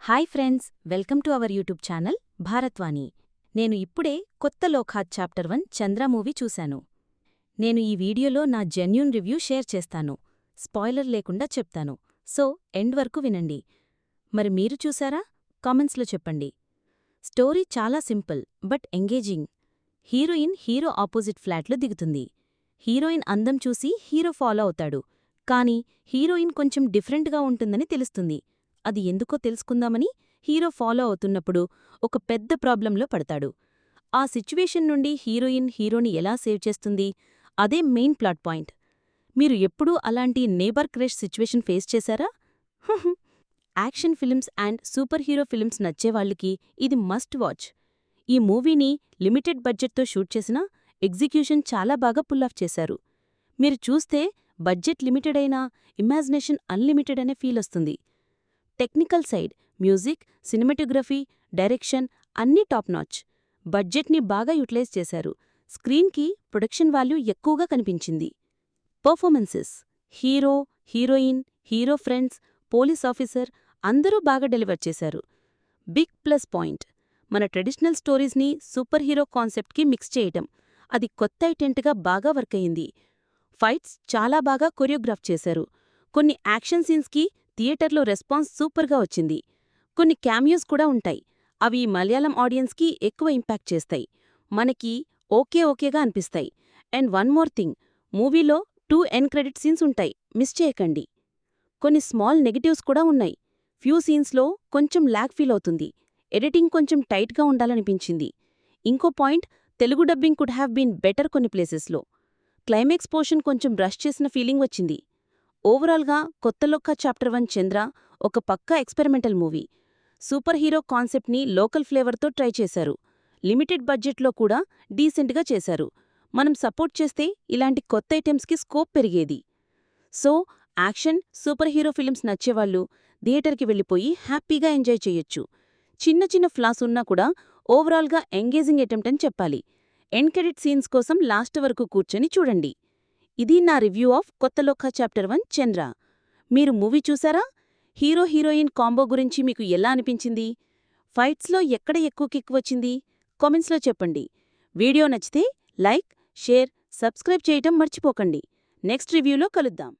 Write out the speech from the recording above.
Hi friends, welcome to our YouTube channel Bharatvani. నేను ఇప్పుడే కొత్త లోఖాత్ చాప్టర్ 1 చంద్ర మూవీ చూశాను. నేను ఈ వీడియోలో నా జెన్యూన్ రివ్యూ షేర్ చేస్తాను. స్పాయిలర్ లేకుండా చెప్తాను. సో ఎండ్ వరకు వినండి. మరి మీరు చూసారా? కామెంట్స్లో చెప్పండి. స్టోరీ చాలా simple but engaging. Hero opposite ఫ్లాట్లో దిగుతుంది. హీరోయిన్ అందం చూసి హీరో ఫాలో అవుతాడు. కానీ హీరోయిన్ కొంచెం డిఫరెంట్గా ఉంటుందని తెలుస్తుంది. అది ఎందుకో తెలుసుకుందామని హీరో ఫాలో అవుతున్నప్పుడు ఒక పెద్ద ప్రాబ్లంలో పడతాడు. ఆ సిచ్యువేషన్ నుండి హీరోని ఎలా సేవ్ చేస్తుంది, అదే మెయిన్ ప్లాట్ పాయింట్. మీరు ఎప్పుడూ అలాంటి నేబర్ క్రష్ సిచ్యువేషన్ ఫేస్ చేశారా? Action films and super hero films నచ్చేవాళ్ళకి ఇది మస్ట్ వాచ్. ఈ మూవీని లిమిటెడ్ బడ్జెట్తో షూట్ చేసినా ఎగ్జిక్యూషన్ చాలా బాగా పుల్ ఆఫ్ చేశారు. మీరు చూస్తే బడ్జెట్ లిమిటెడ్ అయినా ఇమాజినేషన్ అన్లిమిటెడ్ అనే ఫీల్ వస్తుంది. Technical side music, cinematography, direction అన్నీ టాప్ నాచ్. బడ్జెట్ని బాగా యూటిలైజ్ చేశారు. స్క్రీన్కి ప్రొడక్షన్ వాల్యూ ఎక్కువగా కనిపించింది. Performances heroine, hero friends, police officer అందరూ బాగా డెలివర్ చేశారు. బిగ్ ప్లస్ పాయింట్ మన ట్రెడిషనల్ స్టోరీస్ని సూపర్ హీరో కాన్సెప్ట్కి మిక్స్ చేయటం. అది కొత్త ఐటెంట్గా బాగా వర్క్ అయింది. ఫైట్స్ చాలా బాగా కొరియోగ్రాఫ్ చేశారు. కొన్ని యాక్షన్ సీన్స్కి థియేటర్లో రెస్పాన్స్ సూపర్గా వచ్చింది. కొన్ని క్యామియోస్ కూడా ఉంటాయి. అవి మలయాళం ఆడియన్స్కి ఎక్కువ ఇంపాక్ట్ చేస్తాయి. మనకి ఓకేగా అనిపిస్తాయి. అండ్ వన్ మోర్ థింగ్, మూవీలో 2 ఎండ్ క్రెడిట్ సీన్స్ ఉంటాయి, మిస్ చేయకండి. కొన్ని స్మాల్ నెగటివ్స్ కూడా ఉన్నాయి. ఫ్యూ సీన్స్లో కొంచెం ల్యాగ్ ఫీల్ అవుతుంది. ఎడిటింగ్ కొంచెం టైట్గా ఉండాలనిపించింది. ఇంకో point, Telugu dubbing could have been better కొన్ని ప్లేసెస్లో. క్లైమాక్స్ పోర్షన్ కొంచెం రష్ చేసిన ఫీలింగ్ వచ్చింది. ఓవరాల్గా కొత్త లోఖాత్ చాప్టర్ 1 చంద్ర ఒక పక్కా ఎక్స్పెరిమెంటల్ మూవీ. సూపర్ హీరో కాన్సెప్ట్ని లోకల్ ఫ్లేవర్తో ట్రై చేశారు. లిమిటెడ్ బడ్జెట్లో కూడా డీసెంట్గా చేశారు. మనం సపోర్ట్ చేస్తే ఇలాంటి కొత్త ఐటెమ్స్కి స్కోప్ పెరిగేది. So action, super hero films నచ్చేవాళ్ళు థియేటర్కి వెళ్ళిపోయి హ్యాపీగా ఎంజాయ్ చెయ్యొచ్చు. చిన్న ఫ్లాస్ ఉన్నా కూడా ఓవరాల్గా ఎంగేజింగ్ అటెంప్ట్ అని చెప్పాలి. ఎండ్ క్రెడిట్ సీన్స్ కోసం లాస్ట్ వరకు కూర్చొని చూడండి. ఇది నా రివ్యూ ఆఫ్ కొత్త లోఖాత్ చాప్టర్ 1 చంద్ర. మీరు మూవీ చూసారా? హీరోయిన్ కాంబో గురించి మీకు ఎలా అనిపించింది? ఫైట్స్లో ఎక్కడ ఎక్కువ కిక్ వచ్చింది? కామెంట్స్లో చెప్పండి. వీడియో నచ్చితే లైక్, షేర్, సబ్స్క్రైబ్ చేయటం మర్చిపోకండి. నెక్స్ట్ రివ్యూలో కలుద్దాం.